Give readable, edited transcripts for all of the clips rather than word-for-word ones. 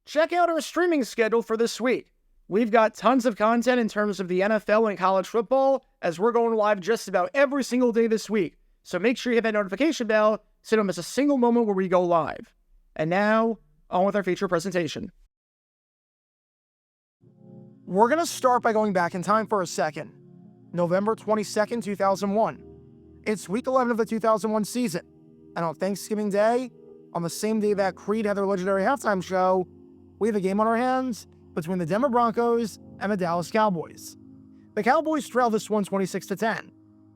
check out our streaming schedule for this week. We've got tons of content in terms of the NFL and college football, as we're going live just about every single day this week. So make sure you hit that notification bell so you don't miss a single moment where we go live. And now, on with our feature presentation. We're going to start by going back in time for a second. November 22nd, 2001. It's week 11 of the 2001 season. And on Thanksgiving Day, on the same day that Creed had their legendary halftime show, we have a game on our hands between the Denver Broncos and the Dallas Cowboys. The Cowboys trail this one 26-10,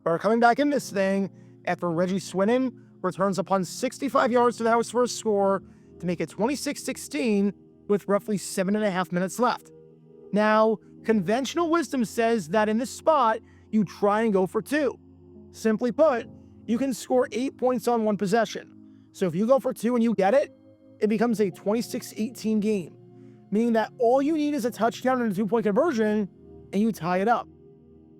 but are coming back in this thing after Reggie Swinton returns a punt 65 yards to the house for a score to make it 26-16 with roughly 7.5 minutes left. Now, conventional wisdom says that in this spot, you try and go for two. Simply put, you can score 8 points on one possession. So if you go for two and you get it, it becomes a 26-18 game, meaning that all you need is a touchdown and a 2-point conversion, and you tie it up.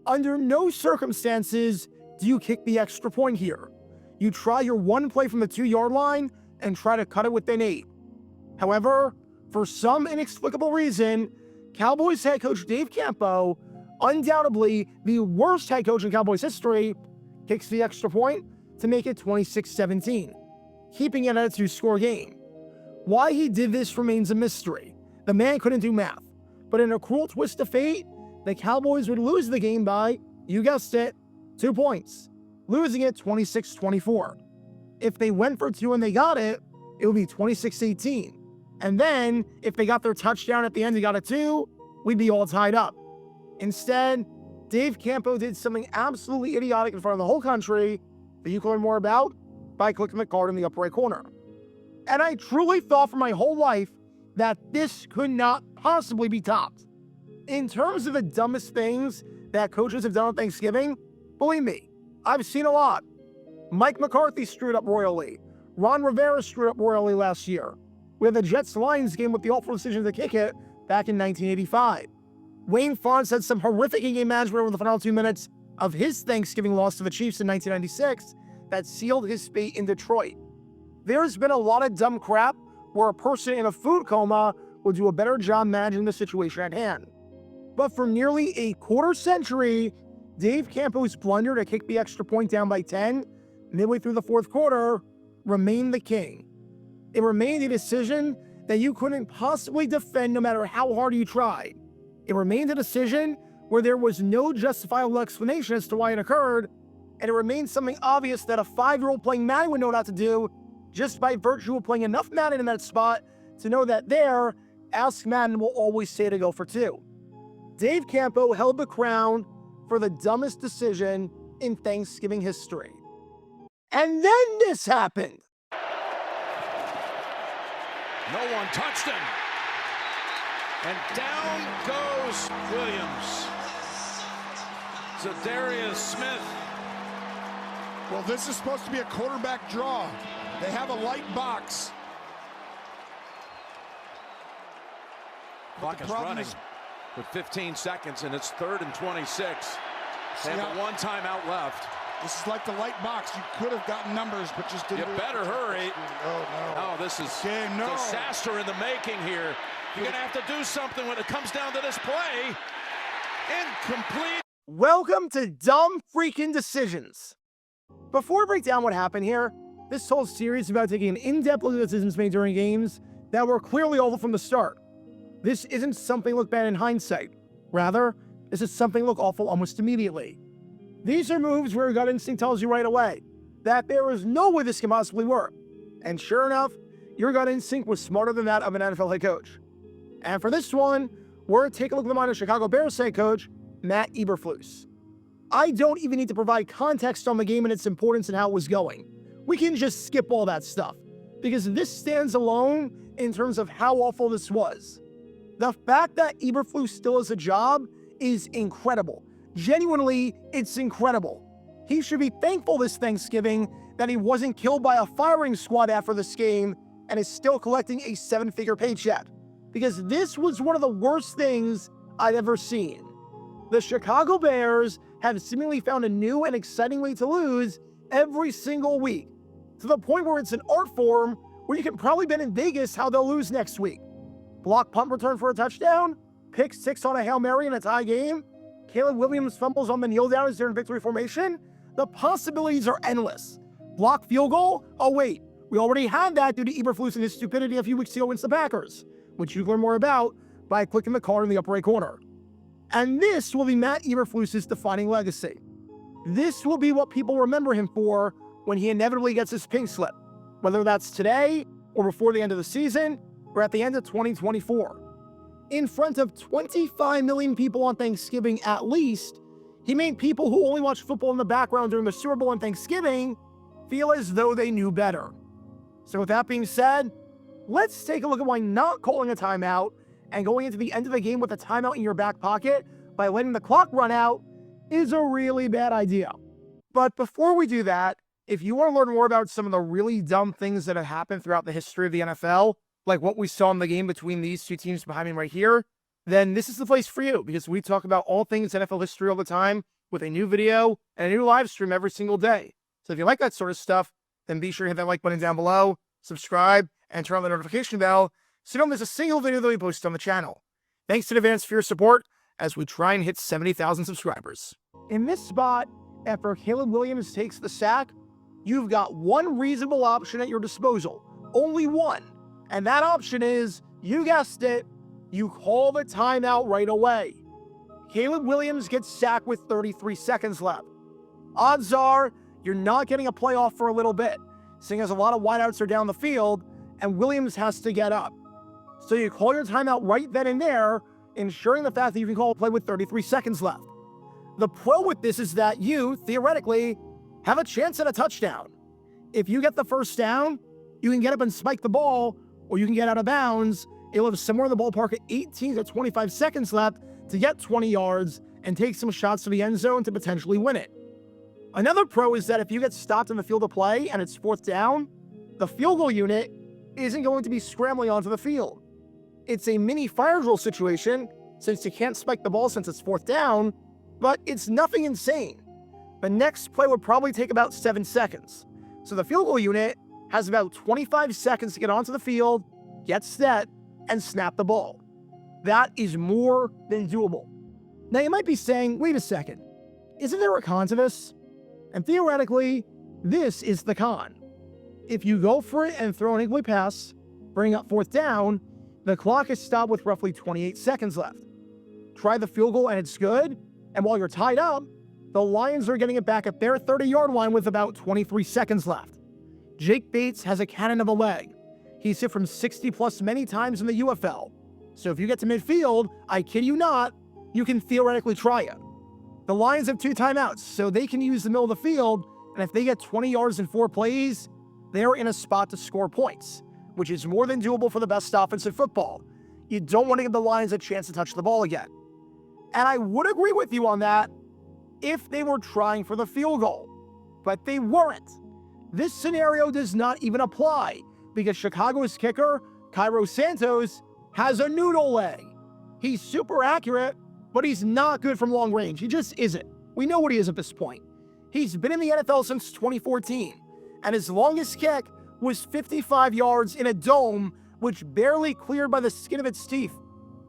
Under no circumstances do you kick the extra point here. You try your one play from the 2-yard line and try to cut it within 8. However, for some inexplicable reason, Cowboys head coach Dave Campo, undoubtedly the worst head coach in Cowboys history, kicks the extra point to make it 26-17, keeping it at a 2-score game. Why he did this remains a mystery. The man couldn't do math. But in a cruel twist of fate, the Cowboys would lose the game by, you guessed it, 2 points, losing it 26-24. If they went for 2 and they got it, it would be 26-18. And then, if they got their touchdown at the end and got a 2, we'd be all tied up. Instead, Dave Campo did something absolutely idiotic in front of the whole country that you can learn more about by clicking the card in the upper right corner. And I truly thought for my whole life that this could not possibly be topped. In terms of the dumbest things that coaches have done on Thanksgiving, believe me, I've seen a lot. Mike McCarthy screwed up royally. Ron Rivera screwed up royally last year. We had the Jets-Lions game with the awful decision to kick it back in 1985. Wayne Fontes had some horrific in-game management over the final 2 minutes of his Thanksgiving loss to the Chiefs in 1996 that sealed his fate in Detroit. There's been a lot of dumb crap where a person in a food coma will do a better job managing the situation at hand. But for nearly a quarter century, Dave Campo's blunder to kick the extra point down by 10 midway through the fourth quarter remained the king. It remained a decision that you couldn't possibly defend no matter how hard you tried. It remained a decision where there was no justifiable explanation as to why it occurred, and it remained something obvious that a 5-year-old playing Madden would know not to do just by virtue of playing enough Madden in that spot to know that there, Ask Madden will always say to go for 2. Dave Campo held the crown for the dumbest decision in Thanksgiving history. And then this happened. No one touched him. And down goes Williams. Zadarius Smith. Well, this is supposed to be a quarterback draw. They have a light box. Clock is running with 15 seconds, and it's 3rd and 26. They have one timeout left. This is like the light box. You could have gotten numbers, but just didn't. You better hurry. Oh, no. Oh, this is disaster in the making here. You're going to have to do something when it comes down to this play. Incomplete. Welcome to Dumb Freaking Decisions. Before we break down what happened here, this whole series is about taking an in-depth look at decisions made during games that were clearly awful from the start. This isn't something look bad in hindsight. Rather, this is something look awful almost immediately. These are moves where your gut instinct tells you right away that there is no way this can possibly work. And sure enough, your gut instinct was smarter than that of an NFL head coach. And for this one, we're taking a look at the mind of Chicago Bears head coach, Matt Eberflus. I don't even need to provide context on the game and its importance and how it was going. We can just skip all that stuff, because this stands alone in terms of how awful this was. The fact that Eberflus still has a job is incredible. Genuinely, it's incredible. He should be thankful this Thanksgiving that he wasn't killed by a firing squad after this game and is still collecting a 7-figure paycheck, because this was one of the worst things I've ever seen. The Chicago Bears have seemingly found a new and exciting way to lose every single week, to the point where it's an art form where you can probably bet in Vegas how they'll lose next week. block punt return for a touchdown, pick 6 on a Hail Mary in a tie game, Caleb Williams fumbles on the kneel downs during victory formation. The possibilities are endless. Block field goal? Oh wait, we already had that due to Eberflus and his stupidity a few weeks ago against the Packers, which you can learn more about by clicking the card in the upper right corner. And this will be Matt Eberflus's defining legacy. This will be what people remember him for when he inevitably gets his pink slip, whether that's today or before the end of the season or at the end of 2024. In front of 25 million people on Thanksgiving at least, he made people who only watch football in the background during the Super Bowl and Thanksgiving feel as though they knew better. So with that being said, let's take a look at why not calling a timeout and going into the end of the game with a timeout in your back pocket by letting the clock run out is a really bad idea. But before we do that, if you want to learn more about some of the really dumb things that have happened throughout the history of the NFL, like what we saw in the game between these two teams behind me right here, then this is the place for you, because we talk about all things NFL history all the time with a new video and a new live stream every single day. So if you like that sort of stuff, then be sure to hit that like button down below, subscribe, and turn on the notification bell so you don't miss a single video that we post on the channel. Thanks in advance for your support as we try and hit 70,000 subscribers. In this spot, after Caleb Williams takes the sack, you've got one reasonable option at your disposal. Only one. And that option is, you guessed it, you call the timeout right away. Caleb Williams gets sacked with 33 seconds left. Odds are you're not getting a playoff for a little bit, seeing as a lot of wideouts are down the field and Williams has to get up. So you call your timeout right then and there, ensuring the fact that you can call a play with 33 seconds left. The pro with this is that you, theoretically, have a chance at a touchdown. If you get the first down, you can get up and spike the ball, or you can get out of bounds. You'll have somewhere in the ballpark at 18 to 25 seconds left to get 20 yards and take some shots to the end zone to potentially win it. Another pro is that if you get stopped in the field of play and it's 4th down, the field goal unit isn't going to be scrambling onto the field. It's a mini fire drill situation since you can't spike the ball since it's 4th down, but it's nothing insane. The next play would probably take about 7 seconds. So the field goal unit has about 25 seconds to get onto the field, get set, and snap the ball. That is more than doable. Now you might be saying, wait a second, isn't there a con to this? And theoretically, this is the con. If you go for it and throw an incomplete pass, bring up 4th down, the clock is stopped with roughly 28 seconds left. Try the field goal and it's good, and while you're tied up, the Lions are getting it back at their 30-yard line with about 23 seconds left. Jake Bates has a cannon of a leg. He's hit from 60+ many times in the UFL. So if you get to midfield, I kid you not, you can theoretically try it. The Lions have 2 timeouts, so they can use the middle of the field, and if they get 20 yards in 4 plays, they're in a spot to score points, which is more than doable for the best offense in football. You don't want to give the Lions a chance to touch the ball again. And I would agree with you on that if they were trying for the field goal, but they weren't. This scenario does not even apply because Chicago's kicker, Cairo Santos, has a noodle leg. He's super accurate, but he's not good from long range. He just isn't. We know what he is at this point. He's been in the NFL since 2014, and his longest kick was 55 yards in a dome, which barely cleared by the skin of its teeth.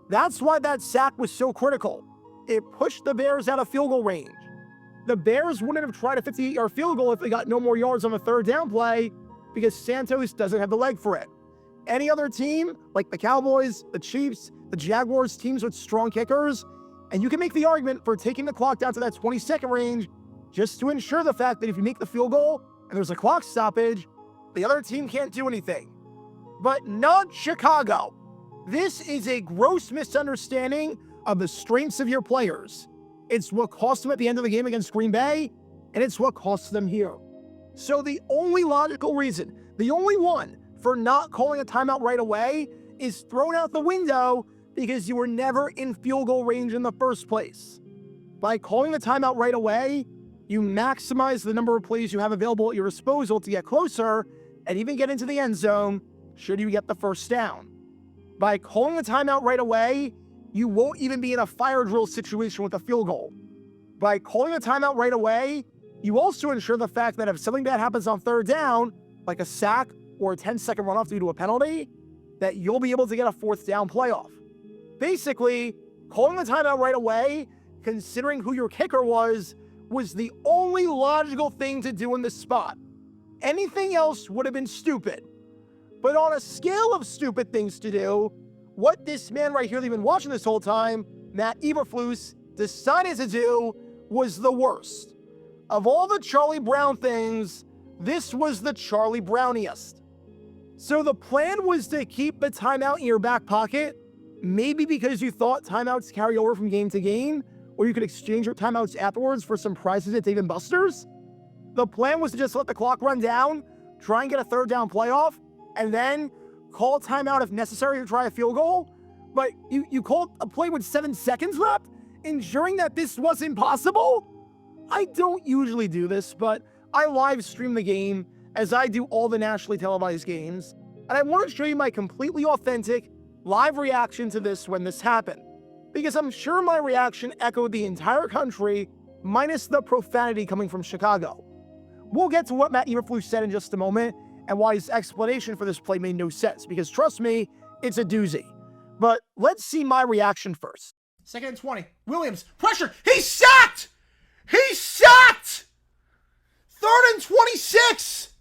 That's why that sack was so critical. It pushed the Bears out of field goal range. The Bears wouldn't have tried a 58-yard field goal if they got no more yards on the 3rd down play because Santos doesn't have the leg for it. Any other team, like the Cowboys, the Chiefs, the Jaguars, teams with strong kickers, and you can make the argument for taking the clock down to that 20-second range just to ensure the fact that if you make the field goal and there's a clock stoppage, the other team can't do anything. But not Chicago. This is a gross misunderstanding of the strengths of your players. It's what cost them at the end of the game against Green Bay, and it's what costs them here. So the only logical reason, the only one for not calling a timeout right away is thrown out the window because you were never in field goal range in the first place. By calling the timeout right away, you maximize the number of plays you have available at your disposal to get closer and even get into the end zone should you get the first down. By calling the timeout right away, you won't even be in a fire drill situation with a field goal. By calling a timeout right away, you also ensure the fact that if something bad happens on 3rd down, like a sack or a 10-second runoff due to a penalty, that you'll be able to get a fourth down playoff. Basically, calling the timeout right away, considering who your kicker was the only logical thing to do in this spot. Anything else would have been stupid. But on a scale of stupid things to do, what this man right here that you've been watching this whole time, Matt Eberflus, decided to do was the worst. Of all the Charlie Brown things, this was the Charlie Browniest. So the plan was to keep the timeout in your back pocket, maybe because you thought timeouts carry over from game to game, or you could exchange your timeouts afterwards for some prizes at Dave & Buster's. The plan was to just let the clock run down, try and get a third down playoff, and then call a timeout if necessary to try a field goal. But you called a play with 7 seconds left, ensuring that this was impossible? I don't usually do this, but I live stream the game as I do all the nationally televised games, and I want to show you my completely authentic live reaction to this when this happened, because I'm sure my reaction echoed the entire country, minus the profanity coming from Chicago. We'll get to what Matt Eberflus said in just a moment, and why his explanation for this play made no sense, because trust me, it's a doozy. But let's see my reaction first. 2nd and 20. Williams, pressure. He's sacked! He's sacked! 3rd and 26.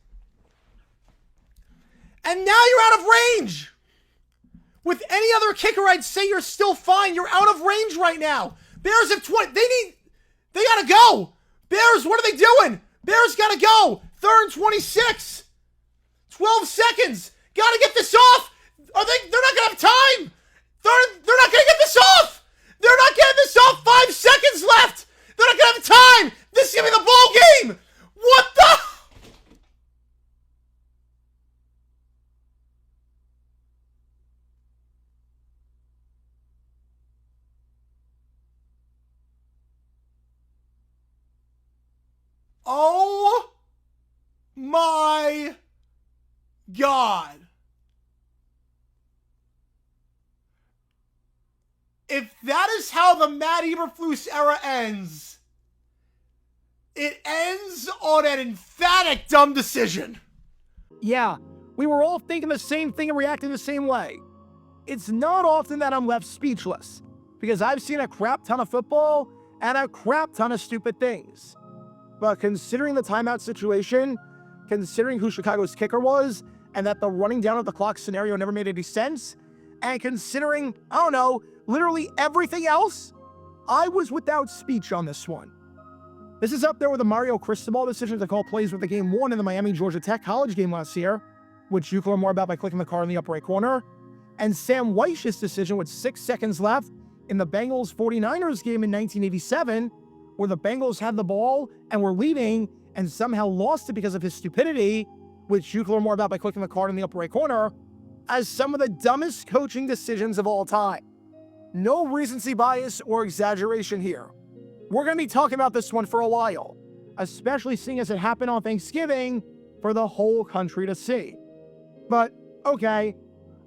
And now you're out of range. With any other kicker, I'd say you're still fine. You're out of range right now. Bears have 20. They gotta go. Bears, what are they doing? Bears gotta go. 3rd and 26. 12 seconds. Gotta get this off. They're not gonna have time. They're not gonna get this off. They're not getting this off. 5 seconds left. They're not gonna have time. This is gonna be the ball game. What the? Oh my God. If that is how the Matt Eberflus era ends, it ends on an emphatic dumb decision. Yeah, we were all thinking the same thing and reacting the same way. It's not often that I'm left speechless, because I've seen a crap ton of football and a crap ton of stupid things. But considering the timeout situation, considering who Chicago's kicker was, and that the running down of the clock scenario never made any sense, and considering, I don't know, literally everything else, I was without speech on this one. This is up there with the Mario Cristobal decision to call plays with the game 1 in the Miami-Georgia Tech college game last year, which you can learn more about by clicking the card in the upper right corner, and Sam Weich's decision with 6 seconds left in the Bengals-49ers game in 1987, where the Bengals had the ball and were leading and somehow lost it because of his stupidity, which you can learn more about by clicking the card in the upper right corner, as some of the dumbest coaching decisions of all time. No recency bias or exaggeration here. We're going to be talking about this one for a while, especially seeing as it happened on Thanksgiving for the whole country to see. But, okay,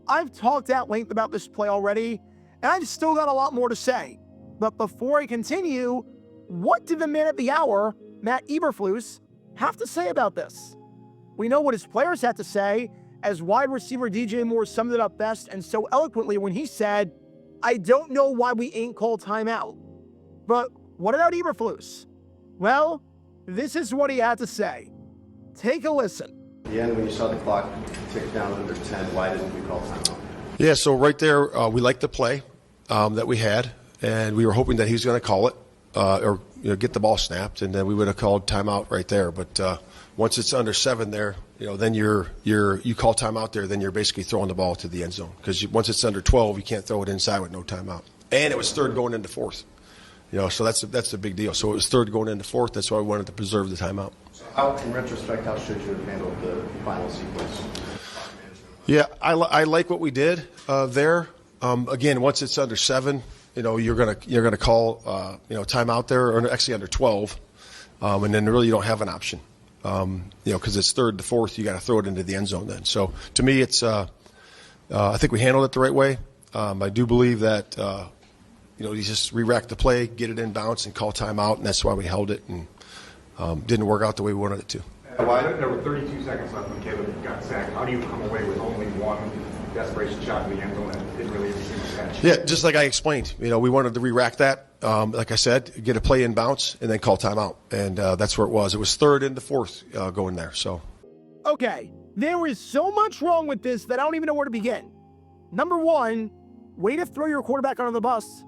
I've talked at length about this play already, and I've still got a lot more to say. But before I continue, what did the man at the hour, Matt Eberflus, have to say about this? We know what his players had to say, as wide receiver DJ Moore summed it up best and so eloquently when he said, "I don't know why we ain't called timeout." But what about Eberflus? Well, this is what he had to say. Take a listen. At the end, when you saw the clock tick down under 10, why didn't we call timeout? Yeah, so right there, we liked the play that we had, and we were hoping that he was going to call it or get the ball snapped, and then we would have called timeout right there. But once it's under 7 there, then you call timeout there, then you're basically throwing the ball to the end zone, because once it's under 12, you can't throw it inside with no timeout. And it was 3rd going into 4th. So that's a big deal. So it was 3rd going into 4th. That's why we wanted to preserve the timeout. So how, in retrospect, how should you have handled the final sequence? Yeah, I like what we did there. Again, once it's under 7, you're gonna call timeout there, or actually under 12, and then really you don't have an option. Because it's 3rd to 4th, you got to throw it into the end zone then. So to me, it's I think we handled it the right way. I do believe that you just re-rack the play, get it in bounce, and call timeout, and that's why we held it, and didn't work out the way we wanted it to. There were 32 seconds left when Caleb got sacked. How do you come away with only one desperation shot in the end zone and didn't really see much catch. Yeah, just like I explained, we wanted to re-rack that. Like I said, get a play in bounce and then call timeout. And that's where it was. It was third and the fourth going there. So, Okay, there is so much wrong with this that I don't even know where to begin. Number one, way to throw your quarterback under the bus.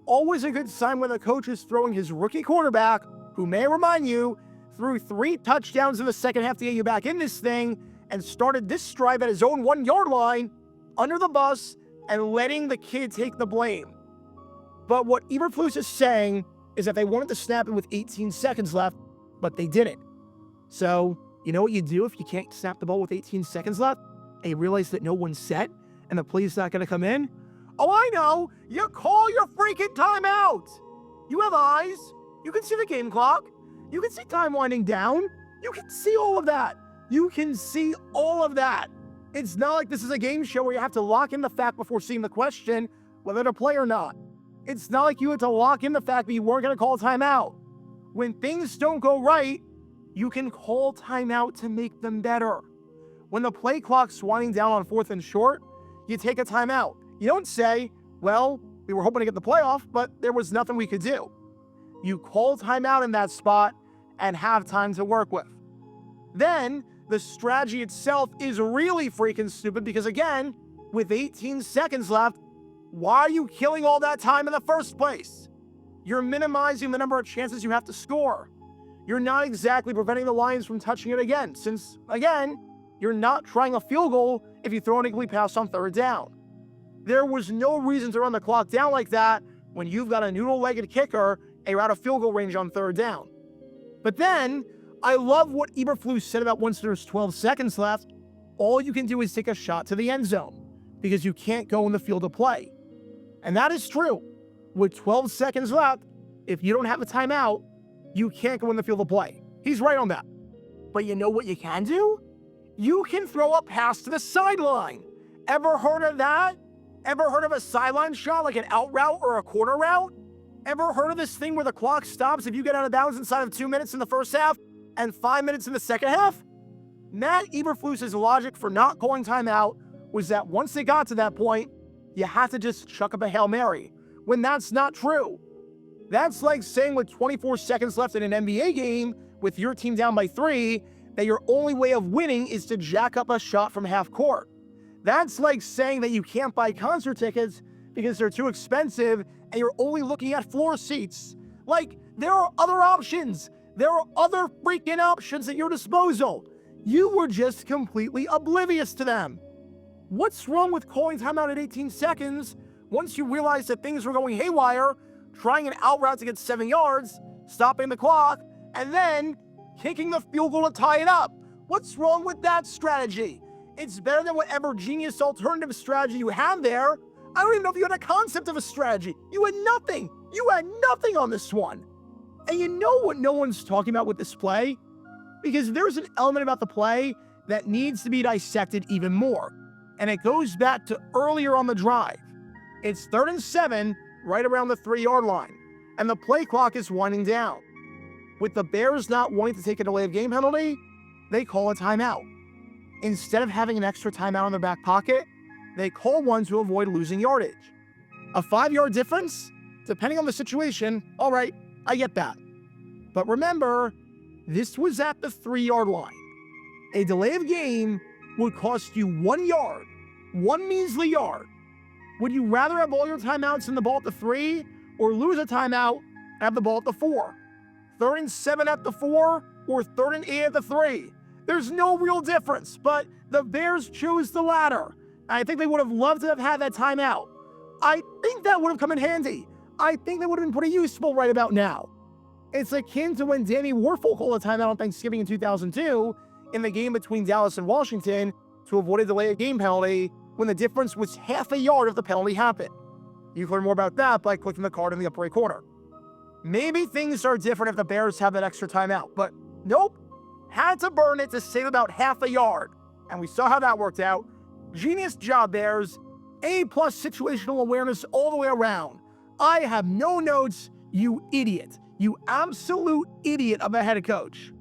Always a good sign when the coach is throwing his rookie quarterback, who may remind you, threw 3 touchdowns in the second half to get you back in this thing, and started this drive at his own 1-yard line, under the bus, and letting the kid take the blame. But what Eberflus is saying is that they wanted to snap it with 18 seconds left, but they didn't. So, you know what you do if you can't snap the ball with 18 seconds left, and you realize that no one's set, and the play's not going to come in? Oh, I know! You call your freaking timeout! You have eyes. You can see the game clock. You can see time winding down. You can see all of that. You can see all of that. It's not like this is a game show where you have to lock in the fact before seeing the question whether to play or not. It's not like you had to lock in the fact that you weren't going to call timeout. When things don't go right, you can call timeout to make them better. When the play clock's winding down on 4th and short, you take a timeout. You don't say, well, we were hoping to get the playoff, but there was nothing we could do. You call timeout in that spot and have time to work with. Then, the strategy itself is really freaking stupid because, again, with 18 seconds left, why are you killing all that time in the first place? You're minimizing the number of chances you have to score. You're not exactly preventing the Lions from touching it again, since, again, you're not trying a field goal if you throw an incomplete pass on 3rd down. There was no reason to run the clock down like that when you've got a noodle-legged kicker and you're out of field goal range on 3rd down. But then, I love what Eberflus said about once there's 12 seconds left, all you can do is take a shot to the end zone because you can't go in the field of play. And that is true. With 12 seconds left, if you don't have a timeout, you can't go in the field of play. He's right on that. But you know what you can do? You can throw a pass to the sideline. Ever heard of that? Ever heard of a sideline shot like an out route or a corner route? Ever heard of this thing where the clock stops if you get out of bounds inside of 2 minutes in the first half and 5 minutes in the second half? Matt Eberflus's logic for not calling timeout was that once they got to that point, you had to just chuck up a Hail Mary, when that's not true. That's like saying with 24 seconds left in an NBA game, with your team down by 3, that your only way of winning is to jack up a shot from half court. That's like saying that you can't buy concert tickets because they're too expensive and you're only looking at floor seats. Like, there are other options. There are other freaking options at your disposal. You were just completely oblivious to them. What's wrong with calling timeout at 18 seconds once you realize that things were going haywire, trying an out route to get 7 yards, stopping the clock, and then kicking the field goal to tie it up? What's wrong with that strategy? It's better than whatever genius alternative strategy you had there. I don't even know if you had a concept of a strategy. You had nothing. You had nothing on this one. And you know what no one's talking about with this play? Because there's an element about the play that needs to be dissected even more. And it goes back to earlier on the drive. It's 3rd and 7, right around the 3-yard line. And the play clock is winding down. With the Bears not wanting to take a delay of game penalty, they call a timeout. Instead of having an extra timeout in their back pocket, they call one to avoid losing yardage. A 5-yard difference? Depending on the situation, all right, I get that. But remember, this was at the 3-yard line. A delay of game would cost you 1 yard, 1 measly yard. Would you rather have all your timeouts and the ball at the 3, or lose a timeout and have the ball at the 4? 3rd and 7 at the 4, or 3rd and 8 at the 3? There's no real difference, but the Bears chose the latter. I think they would have loved to have had that timeout. I think that would have come in handy. I think that would have been pretty useful right about now. It's akin to when Danny Warfel called a timeout on Thanksgiving in 2002 in the game between Dallas and Washington to avoid a delay of game penalty when the difference was half a yard if the penalty happened. You can learn more about that by clicking the card in the upper right corner. Maybe things are different if the Bears have that extra timeout, but nope. Had to burn it to save about half a yard. And we saw how that worked out. Genius job, Bears. A+ situational awareness all the way around. I have no notes, you idiot. You absolute idiot of a head coach.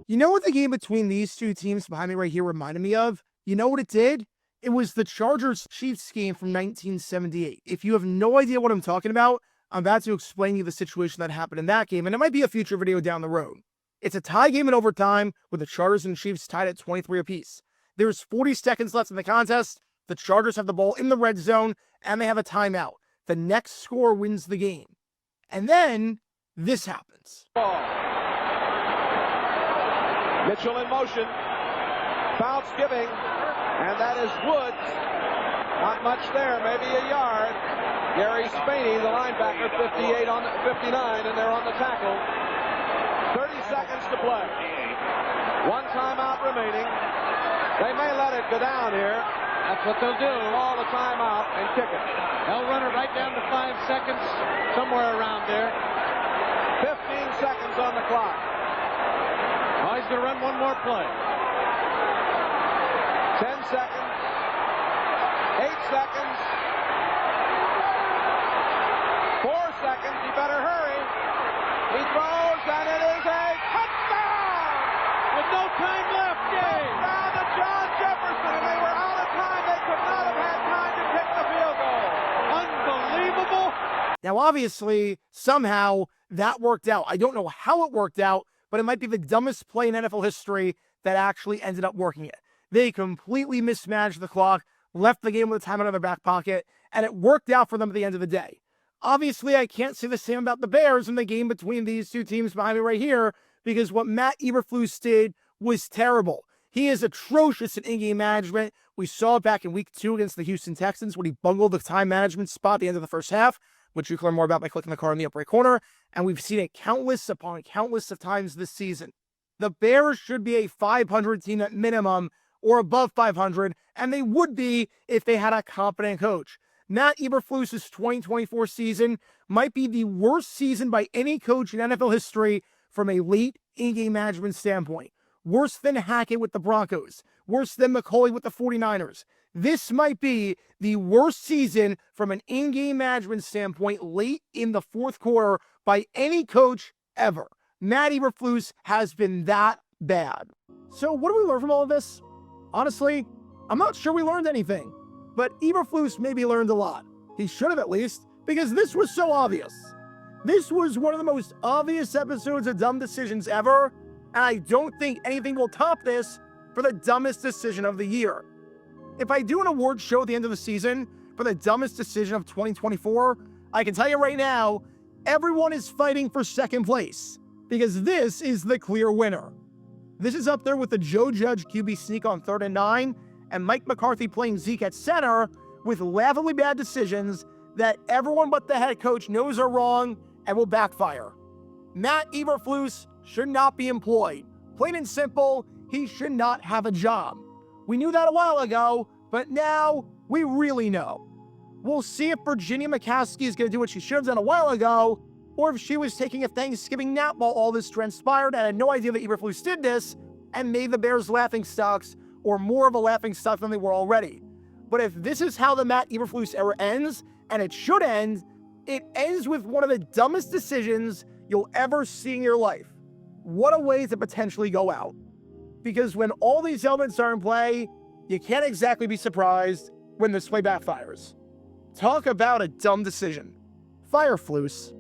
You know what the game between these two teams behind me right here reminded me of? You know what it did? It was the Chargers-Chiefs game from 1978. If you have no idea what I'm talking about, I'm about to explain you the situation that happened in that game, and it might be a future video down the road. It's a tie game in overtime with the Chargers and Chiefs tied at 23 apiece. There's 40 seconds left in the contest. The Chargers have the ball in the red zone, and they have a timeout. The next score wins the game. And then this happens. Mitchell in motion. Bounce giving. And that is Woods. Not much there, maybe a yard. Gary Spaney, the linebacker, 58 on 59, and they're on the tackle. 30 seconds to play. One timeout remaining. They may let it go down here. That's what they'll do. Call the timeout and kick it. They'll run it right down to 5 seconds, somewhere around there. 15 seconds on the clock. Oh, he's going to run one more play. 10 seconds. 8 seconds. 4 seconds. He better hurry. He throws, and it is a touchdown! With no time left, Dave. Touchdown to John Jefferson, and they were out of time. They could not have had time to kick the field goal. Unbelievable. Now, obviously, somehow that worked out. I don't know how it worked out, but it might be the dumbest play in NFL history that actually ended up working it. They completely mismanaged the clock, left the game with a timeout in their back pocket, and it worked out for them at the end of the day. Obviously, I can't say the same about the Bears in the game between these two teams behind me right here, because what Matt Eberflus did was terrible. He is atrocious in in-game management. We saw it back in week 2 against the Houston Texans when he bungled the time management spot at the end of the first half, which you can learn more about by clicking the card in the upper right corner, and we've seen it countless upon countless of times this season. The Bears should be a 500 team at minimum, or above 500, and they would be if they had a competent coach. Matt Eberflus' 2024 season might be the worst season by any coach in NFL history from a late in-game management standpoint. Worse than Hackett with the Broncos. Worse than McCauley with the 49ers. This might be the worst season from an in-game management standpoint late in the fourth quarter by any coach ever. Matt Eberflus has been that bad. So what do we learn from all of this? Honestly, I'm not sure we learned anything, but Eberflus maybe learned a lot. He should have at least, because this was so obvious. This was one of the most obvious episodes of dumb decisions ever, and I don't think anything will top this for the dumbest decision of the year. If I do an award show at the end of the season for the dumbest decision of 2024, I can tell you right now, everyone is fighting for second place, because this is the clear winner. This is up there with the Joe Judge QB sneak on 3rd and 9 and Mike McCarthy playing Zeke at center with laughably bad decisions that everyone but the head coach knows are wrong and will backfire. Matt Eberflus should not be employed. Plain and simple, he should not have a job. We knew that a while ago, but now we really know. We'll see if Virginia McCaskey is going to do what she should have done a while ago, or if she was taking a Thanksgiving nap while all this transpired and had no idea that Eberflus did this and made the Bears laughingstocks, or more of a laughingstock than they were already. But if this is how the Matt Eberflus era ends, and it should end, it ends with one of the dumbest decisions you'll ever see in your life. What a way to potentially go out. Because when all these elements are in play, you can't exactly be surprised when this play backfires. Talk about a dumb decision. Fire Flus.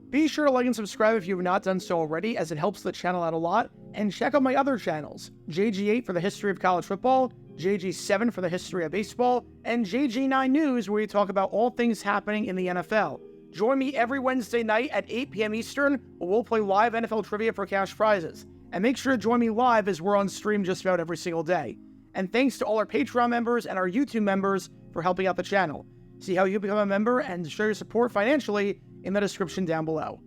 Be sure to like and subscribe if you have not done so already, as it helps the channel out a lot. And check out my other channels, JG8 for the history of college football, JG7 for the history of baseball, and JG9 News, where we talk about all things happening in the NFL. Join me every Wednesday night at 8 p.m. Eastern, where we'll play live NFL trivia for cash prizes. And make sure to join me live, as we're on stream just about every single day. And thanks to all our Patreon members and our YouTube members for helping out the channel. See how you become a member and show your support financially in the description down below.